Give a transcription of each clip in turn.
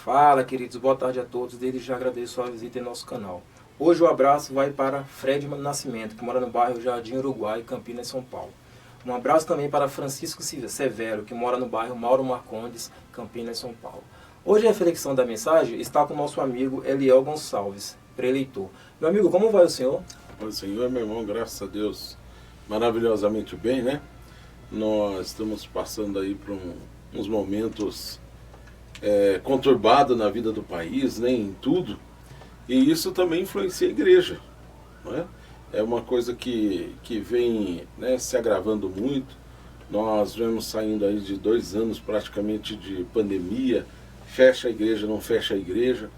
Fala, queridos, boa tarde a todos. Desde já agradeço a visita em nosso canal. Hoje o abraço vai para Fred Nascimento, que mora no bairro Jardim Uruguai, Campinas, São Paulo. Um abraço também para Francisco Severo, que mora no bairro Mauro Marcondes, Campinas, São Paulo. Hoje a reflexão da mensagem está com o nosso amigo Eliel Gonçalves, pré-eleitor. Meu amigo, como vai o senhor? O Senhor, meu irmão, graças a Deus, maravilhosamente bem, né? Nós estamos passando aí por uns momentos conturbados na vida do país, né? Em tudo. E isso também influencia a igreja, não é? É uma coisa que vem, né, se agravando muito. Nós vemos saindo aí de 2 anos praticamente de pandemia, fecha a igreja, não fecha a igreja.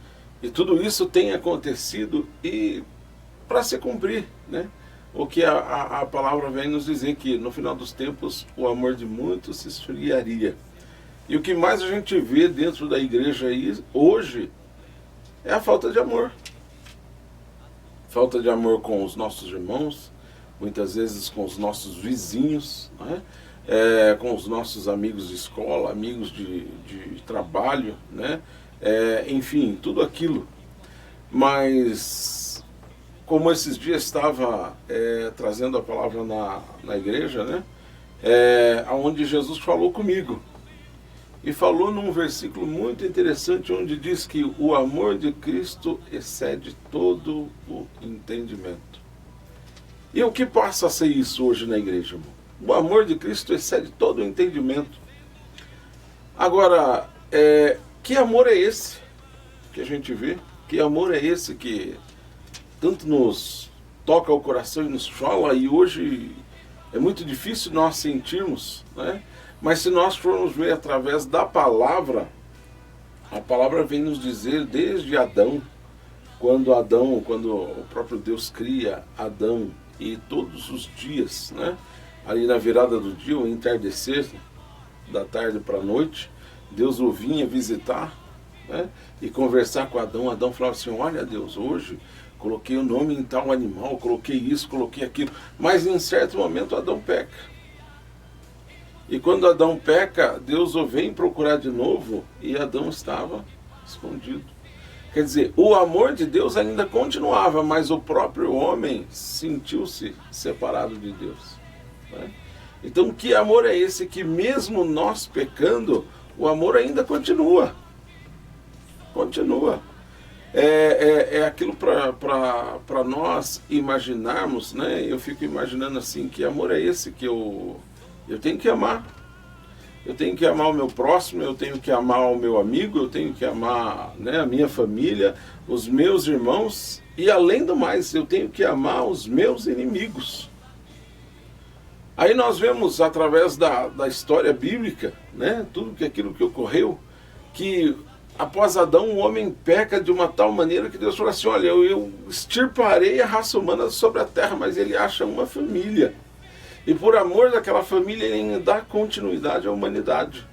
E tudo isso tem acontecido e para se cumprir, né? O que a palavra vem nos dizer que no final dos tempos o amor de muitos se esfriaria. E o que mais a gente vê dentro da igreja aí hoje é a falta de amor. Falta de amor com os nossos irmãos, muitas vezes com os nossos vizinhos, né? Com os nossos amigos de escola, amigos de trabalho, né? Enfim, tudo aquilo. Mas, como esses dias estava trazendo a palavra na igreja, né? Onde Jesus falou comigo. E falou num versículo muito interessante, onde diz que o amor de Cristo excede todo o entendimento. E o que passa a ser isso hoje na igreja, irmão? O amor de Cristo excede todo o entendimento. Agora, que amor é esse que a gente vê? Que amor é esse que tanto nos toca o coração e nos fala, e hoje é muito difícil nós sentirmos, né? Mas se nós formos ver através da palavra, a palavra vem nos dizer desde Adão, quando o próprio Deus cria Adão, e todos os dias, né? Ali na virada do dia, o entardecer, da tarde para a noite, Deus o vinha visitar, né? E conversar com Adão. Adão falava assim: olha Deus, hoje coloquei o nome em tal animal, coloquei isso, coloquei aquilo. Mas em certo momento Adão peca. E quando Adão peca, Deus o vem procurar de novo e Adão estava escondido. Quer dizer, o amor de Deus ainda continuava, mas o próprio homem sentiu-se separado de Deus, né? Então, que amor é esse que mesmo nós pecando, o amor ainda continua? Continua. É aquilo para nós imaginarmos, né? Eu fico imaginando assim, que amor é esse que eu tenho que amar. Eu tenho que amar o meu próximo, eu tenho que amar o meu amigo, eu tenho que amar, né, a minha família, os meus irmãos, e além do mais, eu tenho que amar os meus inimigos. Aí nós vemos através da história bíblica, né, tudo aquilo que ocorreu, que após Adão o homem peca de uma tal maneira que Deus falou assim: olha, eu extirparei a raça humana sobre a terra, mas ele acha uma família. E por amor daquela família ele dá continuidade à humanidade.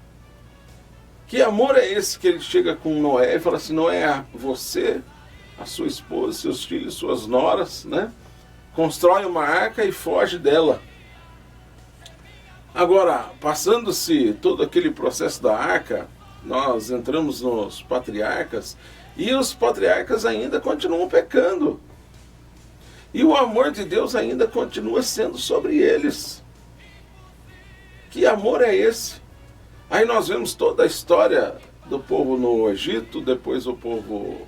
Que amor é esse que ele chega com Noé e fala assim: Noé, você, a sua esposa, seus filhos, suas noras, né, constrói uma arca e foge dela. Agora, passando-se todo aquele processo da arca, nós entramos nos patriarcas, e os patriarcas ainda continuam pecando. E o amor de Deus ainda continua sendo sobre eles. Que amor é esse? Aí nós vemos toda a história do povo no Egito, depois o povo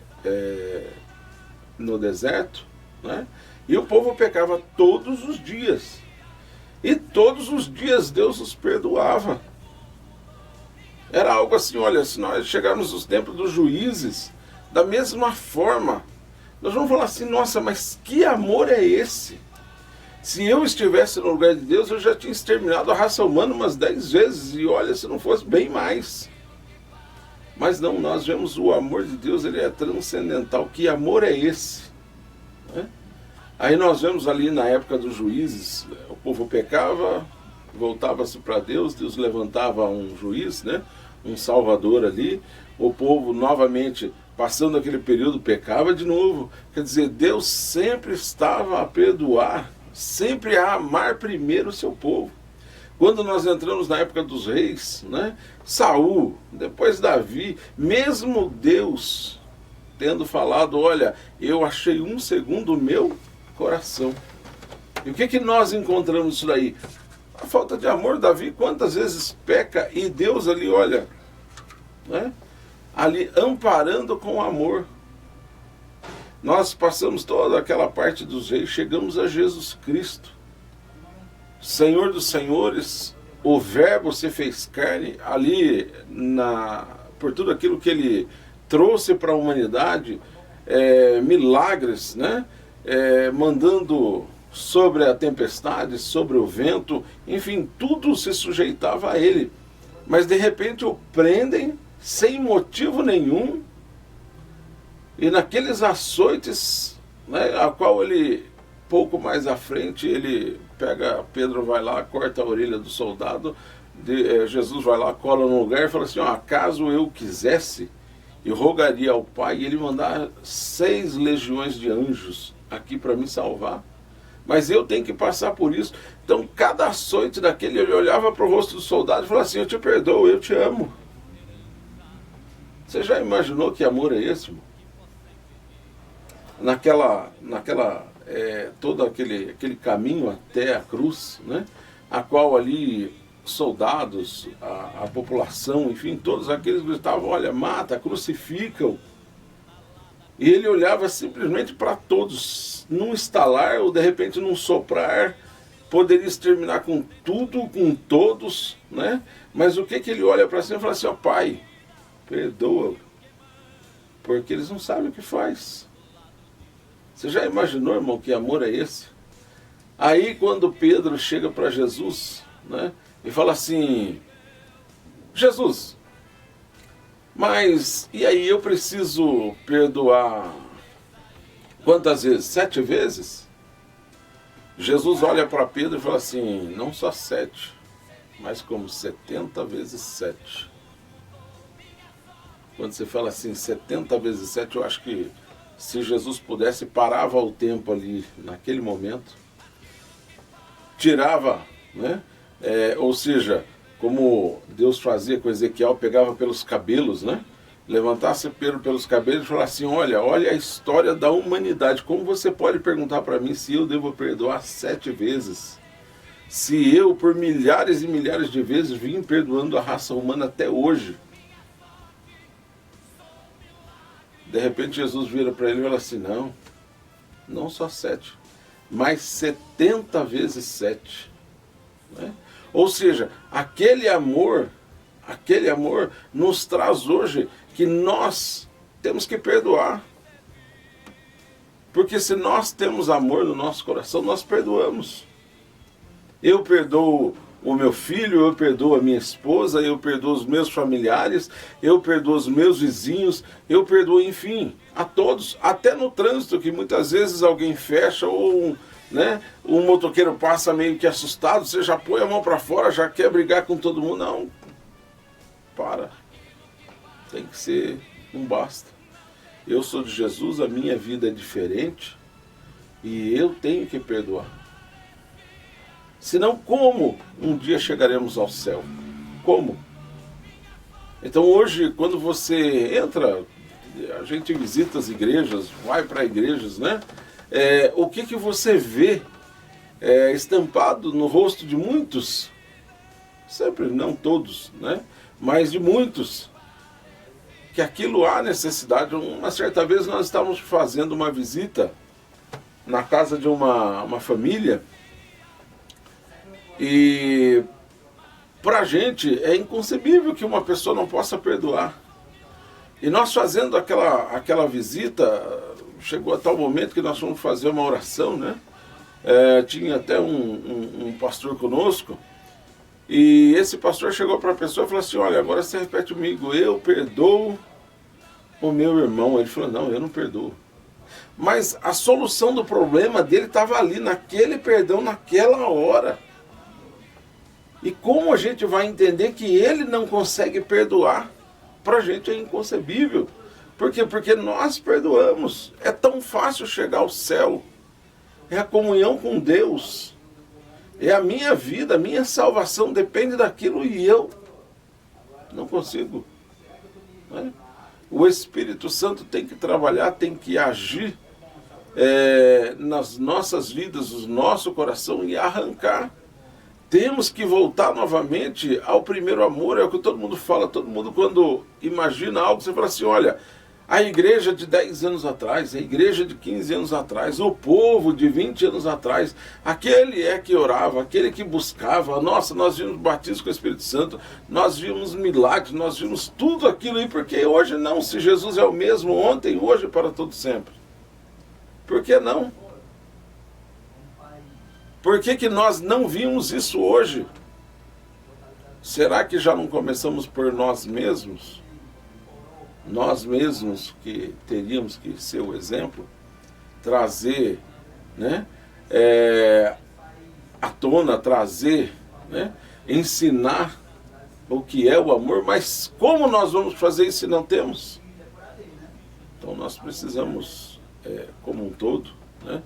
no deserto, né? E o povo pecava todos os dias. E todos os dias Deus os perdoava. Era algo assim, olha, se nós chegarmos nos tempos dos juízes, da mesma forma, nós vamos falar assim: nossa, mas que amor é esse? Se eu estivesse no lugar de Deus, eu já tinha exterminado a raça humana umas 10 vezes, e olha, se não fosse bem mais. Mas não, nós vemos o amor de Deus, ele é transcendental. Que amor é esse? Né? Aí nós vemos ali na época dos juízes, o povo pecava, voltava-se para Deus, Deus levantava um juiz, né? Um salvador ali, o povo novamente, passando aquele período, pecava de novo. Quer dizer, Deus sempre estava a perdoar, sempre a amar primeiro o seu povo. Quando nós entramos na época dos reis, né? Saul, depois Davi, mesmo Deus tendo falado, olha, eu achei um segundo o meu coração. E o que nós encontramos isso daí? A falta de amor. Davi quantas vezes peca e Deus ali, olha, né? Ali amparando com amor. Nós passamos toda aquela parte dos reis, chegamos a Jesus Cristo, Senhor dos senhores, o Verbo se fez carne, ali por tudo aquilo que ele trouxe para a humanidade, milagres, né? Mandando sobre a tempestade, sobre o vento, enfim, tudo se sujeitava a ele. Mas de repente o prendem sem motivo nenhum, e naqueles açoites, né, a qual ele, pouco mais à frente, ele pega, Pedro vai lá, corta a orelha do soldado, Jesus vai lá, cola no lugar e fala assim, ó, caso eu quisesse, eu rogaria ao Pai e ele mandar 6 legiões de anjos aqui para me salvar, mas eu tenho que passar por isso. Então cada açoite daquele, ele olhava para o rosto do soldado e falava assim, eu te perdoo, eu te amo. Você já imaginou que amor é esse, irmão? Todo aquele caminho até a cruz, né? A qual ali soldados, a população, enfim, todos aqueles gritavam, olha, mata, crucificam. E ele olhava simplesmente para todos, num estalar ou de repente num soprar, poderia exterminar com tudo, com todos, né? Mas o que ele olha para cima e fala assim, ó, Pai, perdoa, porque eles não sabem o que faz. Você já imaginou, irmão, que amor é esse? Aí quando Pedro chega para Jesus, né, e fala assim, Jesus, mas e aí eu preciso perdoar quantas vezes? 7 vezes? Jesus olha para Pedro e fala assim, não só 7, mas como 70 vezes 7. Quando você fala assim, 70 vezes 7, eu acho que se Jesus pudesse, parava o tempo ali, naquele momento, tirava, né? Ou seja, como Deus fazia com Ezequiel, pegava pelos cabelos, né? Levantasse Pedro pelos cabelos e falasse assim, olha a história da humanidade, como você pode perguntar para mim se eu devo perdoar 7 vezes? Se eu, por milhares e milhares de vezes, vim perdoando a raça humana até hoje. De repente Jesus vira para ele e fala assim, não só 7, mas 70 vezes 7. Né? Ou seja, aquele amor nos traz hoje que nós temos que perdoar. Porque se nós temos amor no nosso coração, nós perdoamos. Eu perdoo o meu filho, eu perdoo a minha esposa, eu perdoo os meus familiares, eu perdoo os meus vizinhos, eu perdoo, enfim, a todos, até no trânsito, que muitas vezes alguém fecha ou um motoqueiro passa meio que assustado, você já põe a mão para fora, já quer brigar com todo mundo. Não, para, tem que ser, não basta. Eu sou de Jesus, a minha vida é diferente e eu tenho que perdoar. Senão, como um dia chegaremos ao céu? Como? Então hoje, quando você entra, a gente visita as igrejas, vai para igrejas, né? O que você vê estampado no rosto de muitos? Sempre, não todos, né? Mas de muitos. Que aquilo há necessidade. Uma certa vez nós estávamos fazendo uma visita na casa de uma família. E para a gente é inconcebível que uma pessoa não possa perdoar. E nós fazendo aquela visita, chegou a tal momento que nós fomos fazer uma oração, né? Tinha até um pastor conosco, e esse pastor chegou para a pessoa e falou assim, olha, agora você repete comigo, eu perdoo o meu irmão. Ele falou, não, eu não perdoo. Mas a solução do problema dele estava ali, naquele perdão, naquela hora. E como a gente vai entender que ele não consegue perdoar? Para a gente é inconcebível. Por quê? Porque nós perdoamos. É tão fácil chegar ao céu. É a comunhão com Deus. É a minha vida, a minha salvação depende daquilo e eu não consigo. Né? O Espírito Santo tem que trabalhar, tem que agir nas nossas vidas, no nosso coração e arrancar. Temos que voltar novamente ao primeiro amor, é o que todo mundo fala. Todo mundo, quando imagina algo, você fala assim, olha, a igreja de 10 anos atrás, a igreja de 15 anos atrás, o povo de 20 anos atrás, aquele que orava, aquele que buscava, nossa, nós vimos batismo com o Espírito Santo, nós vimos milagres, nós vimos tudo aquilo aí, porque hoje não, se Jesus é o mesmo ontem, hoje e para todo sempre. Por que não? Por que nós não vimos isso hoje? Será que já não começamos por nós mesmos? Nós mesmos que teríamos que ser o exemplo, trazer, né, à tona, trazer, né, ensinar o que é o amor, mas como nós vamos fazer isso se não temos? Então nós precisamos, como um todo, né,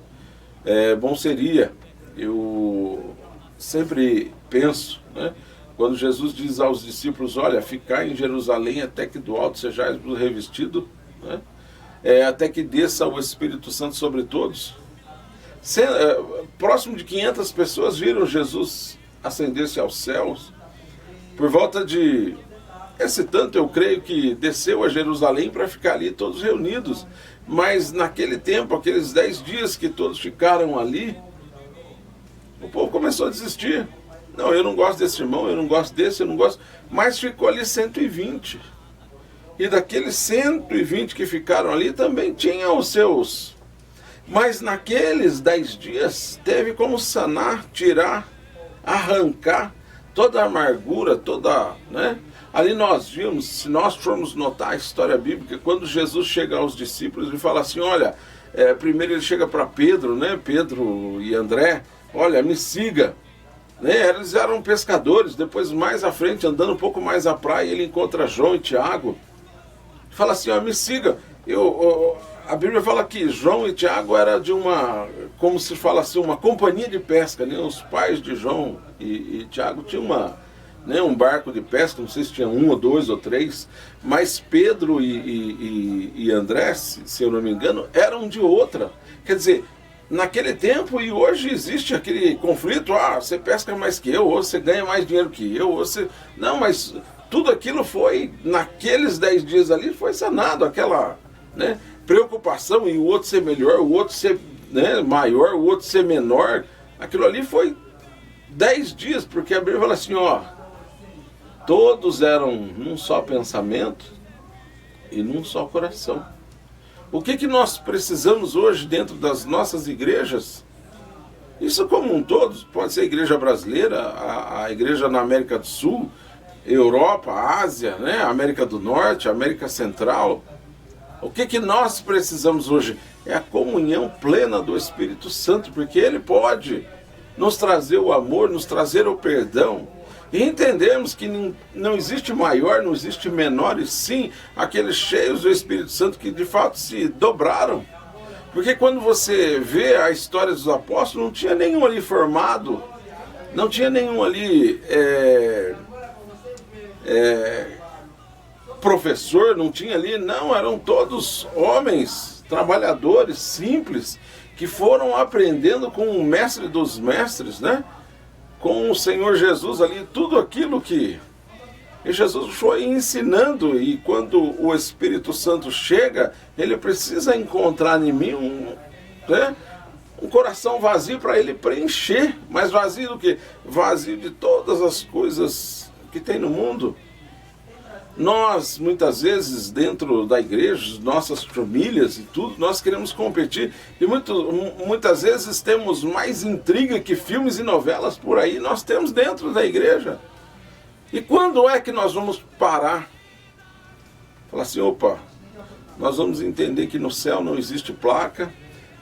bom seria, eu sempre penso, né, quando Jesus diz aos discípulos, olha, ficar em Jerusalém até que do alto sejais revestido, né, até que desça o Espírito Santo sobre todos. Próximo de 500 pessoas viram Jesus ascender-se aos céus. Por volta de esse tanto, eu creio que desceu a Jerusalém para ficar ali todos reunidos. Mas naquele tempo, aqueles 10 dias que todos ficaram ali, o povo começou a desistir. Não, eu não gosto desse irmão, eu não gosto desse, eu não gosto. Mas ficou ali 120. E daqueles 120 que ficaram ali também tinham os seus. Mas naqueles 10 dias teve como sanar, tirar, arrancar toda a amargura, toda, né? Ali nós vimos, se nós formos notar a história bíblica, quando Jesus chega aos discípulos e fala assim, olha, primeiro ele chega para Pedro, né? Pedro e André, olha, me siga. Né? Eles eram pescadores, depois mais à frente, andando um pouco mais à praia, ele encontra João e Tiago. Fala assim, ó, me siga. A Bíblia fala que João e Tiago era de uma, como se fala assim, uma companhia de pesca. Né? Os pais de João e Tiago tinham um barco de pesca, não sei se tinha 1 ou 2 ou 3, mas Pedro e André, se eu não me engano, eram de outra. Quer dizer, naquele tempo e hoje existe aquele conflito, você pesca mais que eu, ou você ganha mais dinheiro que eu, ou você... Não, mas tudo aquilo foi, naqueles 10 dias ali, foi sanado, aquela, né, preocupação em o outro ser melhor, o outro ser, né, maior, o outro ser menor. Aquilo ali foi 10 dias, porque a Bíblia fala assim, ó, todos eram num só pensamento e num só coração. O que nós precisamos hoje dentro das nossas igrejas? Isso como um todo, pode ser a igreja brasileira, a igreja na América do Sul, Europa, Ásia, né, América do Norte, América Central. O que nós precisamos hoje? É a comunhão plena do Espírito Santo, porque ele pode nos trazer o amor, nos trazer o perdão. E entendemos que não existe maior, não existe menor, e sim aqueles cheios do Espírito Santo que de fato se dobraram. Porque quando você vê a história dos apóstolos, não tinha nenhum ali formado, não tinha nenhum ali professor, não tinha ali, não, eram todos homens, trabalhadores, simples, que foram aprendendo com o mestre dos mestres, né? Com o Senhor Jesus ali, tudo aquilo que Jesus foi ensinando, e quando o Espírito Santo chega, ele precisa encontrar em mim um coração vazio para ele preencher. Mas vazio do quê? Vazio de todas as coisas que tem no mundo. Nós, muitas vezes, dentro da igreja, nossas famílias e tudo, nós queremos competir. E muitas vezes temos mais intriga que filmes e novelas por aí, nós temos dentro da igreja. E quando é que nós vamos parar? Falar assim, opa, nós vamos entender que no céu não existe placa,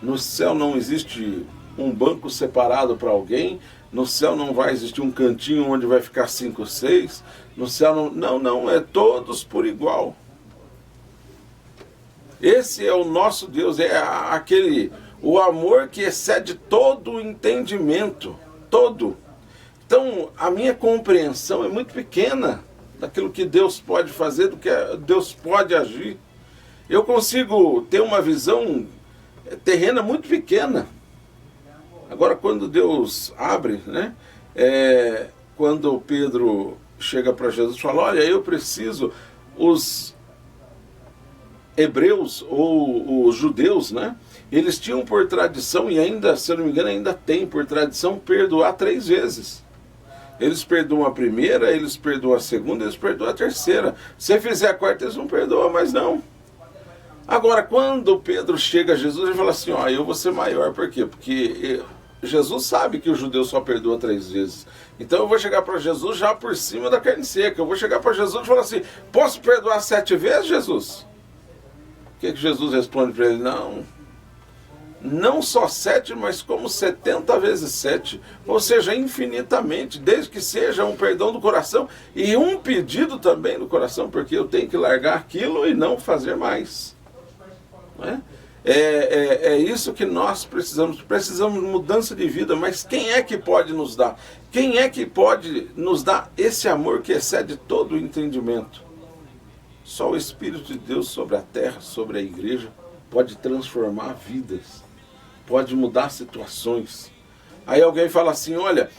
no céu não existe um banco separado para alguém, no céu não vai existir um cantinho onde vai ficar 5 ou 6, no céu não, é todos por igual. Esse é o nosso Deus, o amor que excede todo o entendimento, todo. Então, a minha compreensão é muito pequena daquilo que Deus pode fazer, do que Deus pode agir. Eu consigo ter uma visão terrena muito pequena. Agora, quando Deus abre, né? Quando Pedro chega para Jesus e fala, olha, eu preciso, os hebreus ou os judeus, né? Eles tinham por tradição, e ainda, se eu não me engano, ainda tem por tradição, perdoar 3 vezes. Eles perdoam a primeira, eles perdoam a segunda, eles perdoam a terceira. Se fizer a quarta, eles não perdoam mais não. Agora, quando Pedro chega a Jesus, ele fala assim, ó, eu vou ser maior. Por quê? Porque Jesus sabe que o judeu só perdoa 3 vezes. Então eu vou chegar para Jesus já por cima da carne seca. Eu vou chegar para Jesus e falar assim, posso perdoar 7 vezes, Jesus? O que Jesus responde para ele? Não só 7, mas como 70 vezes 7. Ou seja, infinitamente, desde que seja um perdão do coração e um pedido também do coração, porque eu tenho que largar aquilo e não fazer mais. Não é? É isso que nós precisamos. Precisamos de mudança de vida, mas quem é que pode nos dar? Quem é que pode nos dar esse amor que excede todo o entendimento? Só o Espírito de Deus sobre a terra, sobre a igreja, pode transformar vidas, pode mudar situações. Aí alguém fala assim, olha,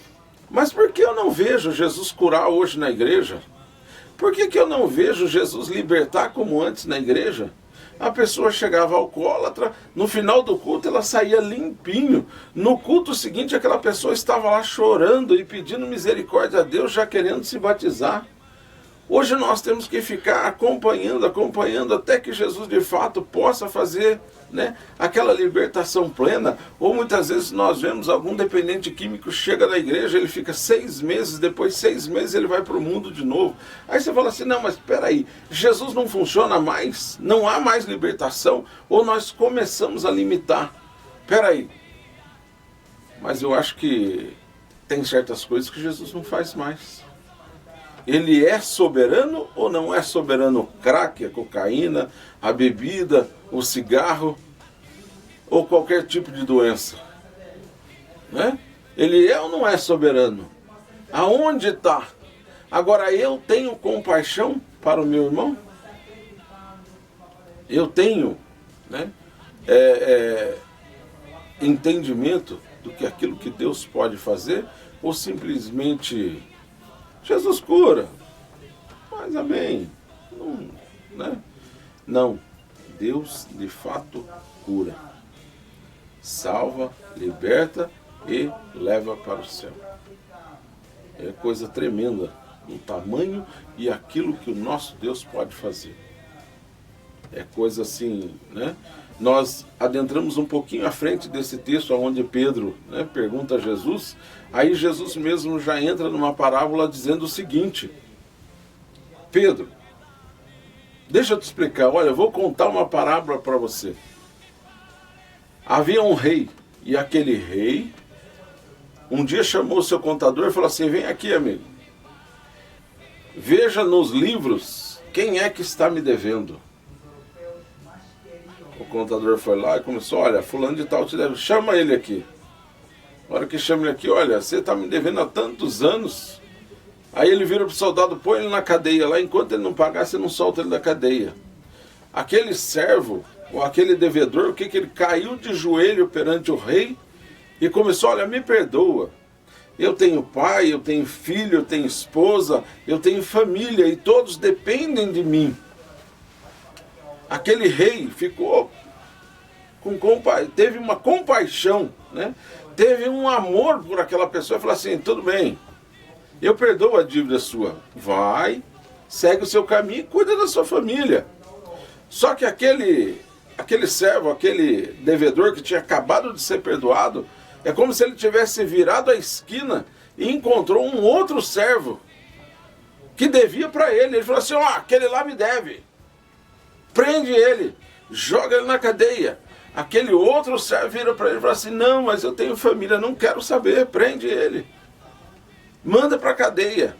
mas por que eu não vejo Jesus curar hoje na igreja? Por que eu não vejo Jesus libertar como antes na igreja? A pessoa chegava alcoólatra, no final do culto ela saía limpinho. No culto seguinte aquela pessoa estava lá chorando e pedindo misericórdia a Deus, já querendo se batizar. Hoje nós temos que ficar acompanhando até que Jesus de fato possa fazer, né, aquela libertação plena. Ou muitas vezes nós vemos algum dependente químico chega na igreja, ele fica 6 meses, depois 6 meses ele vai para o mundo de novo. Aí você fala assim, não, mas espera aí, Jesus não funciona mais? Não há mais libertação? Ou nós começamos a limitar? Espera aí, mas eu acho que tem certas coisas que Jesus não faz mais. Ele é soberano ou não é soberano? O crack, a cocaína, a bebida, o cigarro ou qualquer tipo de doença, né? Ele é ou não é soberano? Aonde está? Agora, eu tenho compaixão para o meu irmão? Eu tenho, né, entendimento do que aquilo que Deus pode fazer? Ou simplesmente Jesus cura, mas amém. Não, né? Não, Deus de fato cura, salva, liberta e leva para o céu. É coisa tremenda o tamanho e aquilo que o nosso Deus pode fazer. É coisa assim, né? Nós adentramos um pouquinho à frente desse texto onde Pedro, né, pergunta a Jesus. Aí Jesus mesmo já entra numa parábola dizendo o seguinte: Pedro, deixa eu te explicar, olha, eu vou contar uma parábola para você. Havia um rei, e aquele rei um dia chamou o seu contador e falou assim, vem aqui, amigo, veja nos livros quem é que está me devendo. O contador foi lá e começou, olha, fulano de tal te deve, chama ele aqui. Na hora que chama ele aqui, olha, você está me devendo há tantos anos. Aí ele vira para o soldado, põe ele na cadeia lá, enquanto ele não pagar, você não solta ele da cadeia. Aquele servo, ou aquele devedor, o que ele caiu de joelho perante o rei e começou, olha, me perdoa. Eu tenho pai, eu tenho filho, eu tenho esposa, eu tenho família e todos dependem de mim. Aquele rei ficou teve uma compaixão, né? Teve um amor por aquela pessoa e falou assim, tudo bem, eu perdoo a dívida sua, vai, segue o seu caminho e cuida da sua família. Só que aquele servo, aquele devedor que tinha acabado de ser perdoado, é como se ele tivesse virado a esquina e encontrou um outro servo que devia para ele. Ele falou assim, ó, aquele lá me deve. Prende ele, joga ele na cadeia. Aquele outro servo vira para ele e fala assim, não, mas eu tenho família, não quero saber, prende ele. Manda para a cadeia.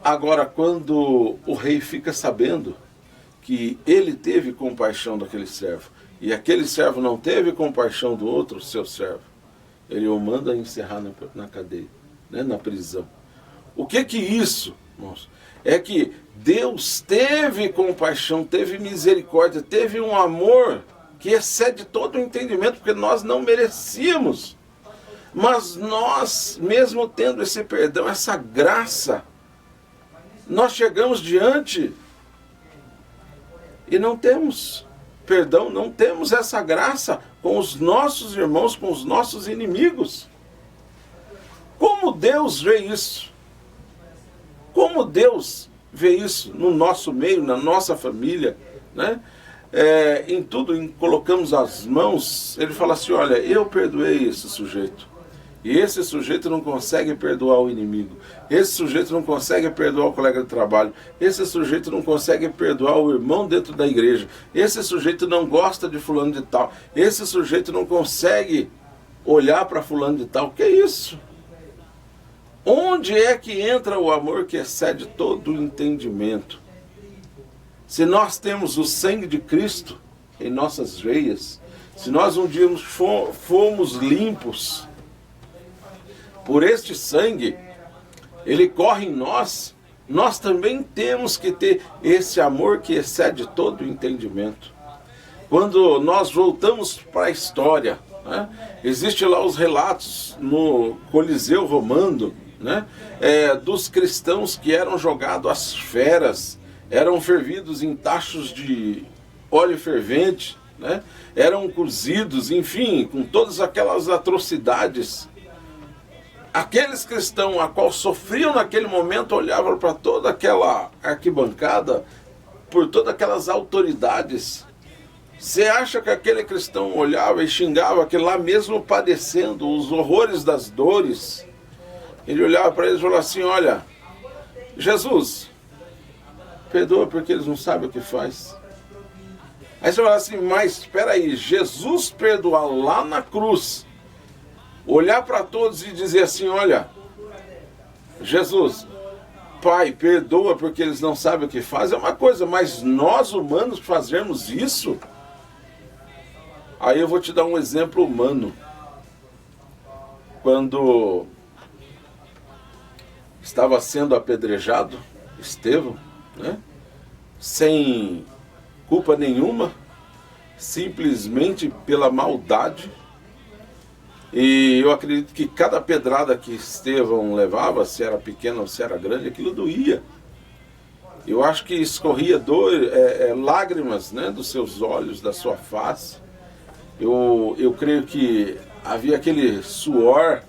Agora, quando o rei fica sabendo que ele teve compaixão daquele servo, e aquele servo não teve compaixão do outro seu servo, Ele o manda encerrar na cadeia, né, na prisão. O que isso, irmãos? É que Deus teve compaixão, teve misericórdia, teve um amor que excede todo o entendimento, porque nós não merecíamos. Mas nós, mesmo tendo esse perdão, essa graça, nós chegamos diante e não temos perdão, não temos essa graça com os nossos irmãos, com os nossos inimigos. Como Deus vê isso? Como Deus vê isso no nosso meio, na nossa família, né? Em tudo, colocamos as mãos, ele fala assim, olha, eu perdoei esse sujeito. E esse sujeito não consegue perdoar o inimigo. Esse sujeito não consegue perdoar o colega de trabalho. Esse sujeito não consegue perdoar o irmão dentro da igreja. Esse sujeito não gosta de fulano de tal. Esse sujeito não consegue olhar para fulano de tal. Que é isso? Onde é que entra o amor que excede todo o entendimento? Se nós temos o sangue de Cristo em nossas veias, se nós um dia fomos limpos por este sangue, ele corre em nós, nós também temos que ter esse amor que excede todo o entendimento. Quando nós voltamos para a história, né, existe lá os relatos no Coliseu Romano, né, dos cristãos que eram jogados às feras, eram fervidos em tachos de óleo fervente, né, eram cozidos, enfim, com todas aquelas atrocidades. Aqueles cristãos a qual sofriam naquele momento olhavam para toda aquela arquibancada, por todas aquelas autoridades. Você acha que aquele cristão olhava e xingava aquele lá mesmo padecendo os horrores das dores? Ele olhava para eles e falava assim, olha, Jesus, perdoa porque eles não sabem o que faz. Aí você fala assim, mas espera aí, Jesus perdoar lá na cruz, olhar para todos e dizer assim, olha, Jesus, Pai, perdoa porque eles não sabem o que fazem, é uma coisa, mas nós humanos fazermos isso? Aí eu vou te dar um exemplo humano. Quando estava sendo apedrejado Estevão, né, sem culpa nenhuma, simplesmente pela maldade. E eu acredito que cada pedrada que Estevão levava, se era pequena ou se era grande, aquilo doía. Eu acho que escorria dor, lágrimas, né, dos seus olhos, da sua face. Eu creio que havia aquele suor,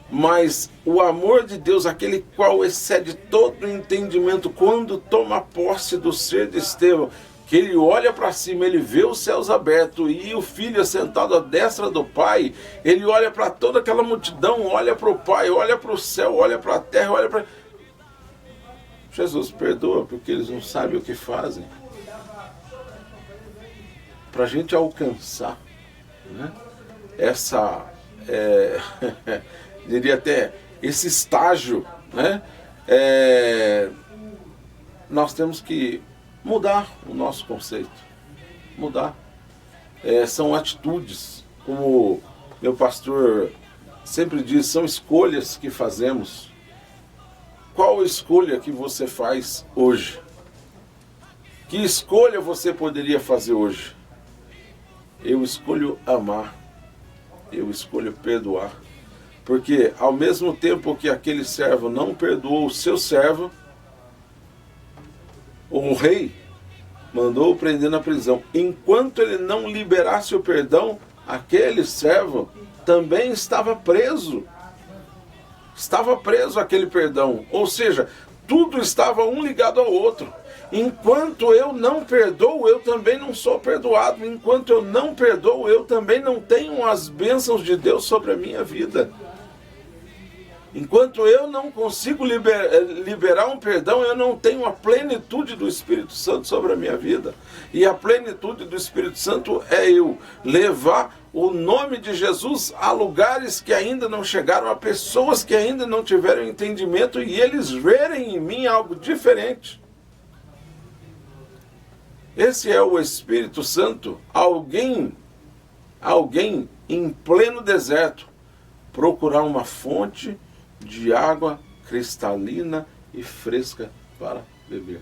mas o amor de Deus, aquele qual excede todo o entendimento, quando toma posse do ser de Estevão, que ele olha para cima, ele vê os céus abertos e o filho sentado à destra do Pai, ele olha para toda aquela multidão, olha para o Pai, olha para o céu, olha para a terra, olha para... Jesus, perdoa, porque eles não sabem o que fazem. Para a gente alcançar, né, essa, diria até, esse estágio, né, nós temos que mudar o nosso conceito, mudar. São atitudes, como meu pastor sempre diz, são escolhas que fazemos. Qual escolha que você faz hoje? Que escolha você poderia fazer hoje? Eu escolho amar, eu escolho perdoar, porque ao mesmo tempo que aquele servo não perdoou o seu servo, o rei mandou prender na prisão. Enquanto ele não liberasse o perdão, aquele servo também estava preso. Estava preso aquele perdão. Ou seja, tudo estava um ligado ao outro. Enquanto eu não perdoo, eu também não sou perdoado. Enquanto eu não perdoo, eu também não tenho as bênçãos de Deus sobre a minha vida. Enquanto eu não consigo liberar um perdão, eu não tenho a plenitude do Espírito Santo sobre a minha vida. E a plenitude do Espírito Santo é eu levar o nome de Jesus a lugares que ainda não chegaram, a pessoas que ainda não tiveram entendimento e eles verem em mim algo diferente. Esse é o Espírito Santo, alguém em pleno deserto, procurar uma fonte de água cristalina e fresca para beber.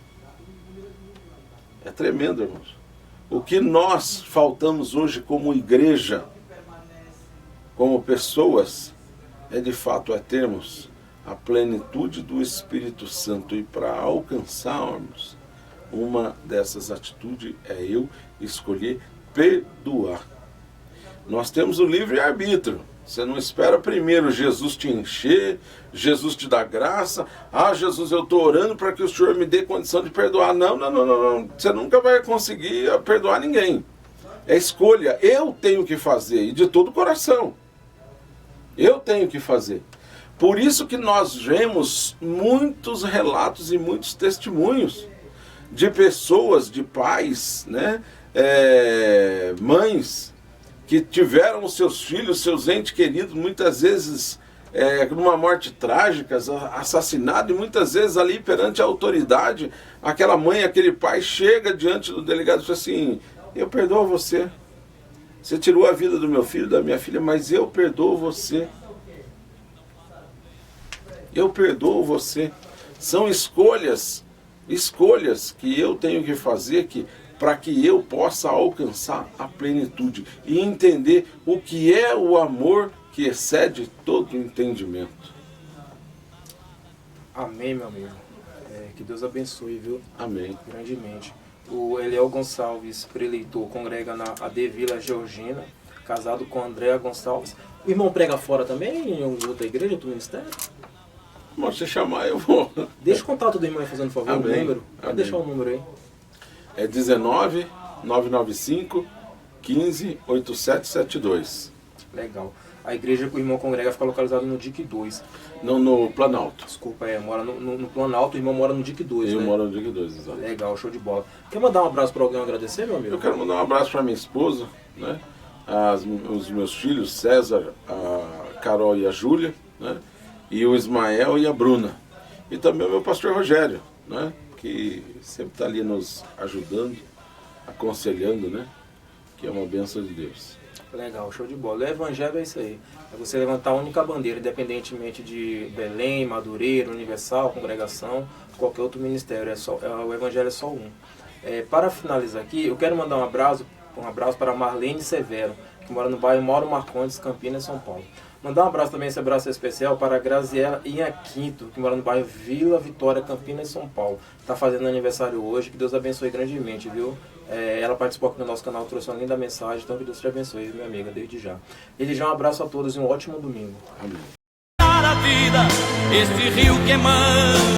É tremendo, irmãos. O que nós faltamos hoje como igreja, como pessoas, é de fato termos a plenitude do Espírito Santo. E para alcançarmos uma dessas atitudes é eu escolher perdoar. Nós temos o livre-arbítrio. Você não espera primeiro Jesus te encher, Jesus te dá graça. Ah, Jesus, eu estou orando para que o Senhor me dê condição de perdoar. Não. Você nunca vai conseguir perdoar ninguém. É escolha. Eu tenho que fazer, e de todo o coração. Eu tenho que fazer. Por isso que nós vemos muitos relatos e muitos testemunhos de pessoas, de pais, né? Mães, que tiveram seus filhos, seus entes queridos, muitas vezes numa morte trágica, assassinado, e muitas vezes ali perante a autoridade, aquela mãe, aquele pai chega diante do delegado e diz assim: eu perdoo você. Você tirou a vida do meu filho, da minha filha, mas eu perdoo você. Eu perdoo você. São escolhas que eu tenho que fazer para que eu possa alcançar a plenitude e entender o que é o amor que excede todo entendimento. Amém, meu amigo. Que Deus abençoe, viu? Amém. Grandemente. O Eliel Gonçalves, preleitor, congrega na AD Vila Georgina, casado com Andréa Gonçalves. O irmão prega fora também, em outra igreja, outro ministério? Mas se chamar, eu vou. Deixa o contato do irmão aí, fazendo favor, Amém. o número. Pode Amém. deixar o número aí. É 19 995 15 8772. Legal. A igreja que o irmão congrega fica localizada no DIC 2. Não, no Planalto. Desculpa, mora no Planalto, o irmão mora no DIC 2, Eu né? moro no DIC 2, exato. Legal, show de bola. Quer mandar um abraço para alguém, agradecer, meu amigo? Eu quero mandar um abraço para minha esposa, né? Os meus filhos, César, a Carol e a Júlia, né? E o Ismael e a Bruna. E também o meu pastor Rogério, né? Que sempre está ali nos ajudando, aconselhando, né? Que é uma bênção de Deus. Legal, show de bola. O evangelho é isso aí. É você levantar a única bandeira, independentemente de Belém, Madureira, Universal, Congregação, qualquer outro ministério. O evangelho é só um. Para finalizar aqui, eu quero mandar um abraço para Marlene Severo, que mora no bairro Mauro Marcondes, Campinas, São Paulo. Mandar um abraço também, esse abraço especial para a Graziela Inhaquinto, que mora no bairro Vila Vitória, Campinas, São Paulo. Está fazendo aniversário hoje, que Deus abençoe grandemente, viu? Ela participou aqui no nosso canal, trouxe uma linda mensagem, então que Deus te abençoe, minha amiga, desde já. Desde já um abraço a todos e um ótimo domingo. Amém. A vida, este rio que emana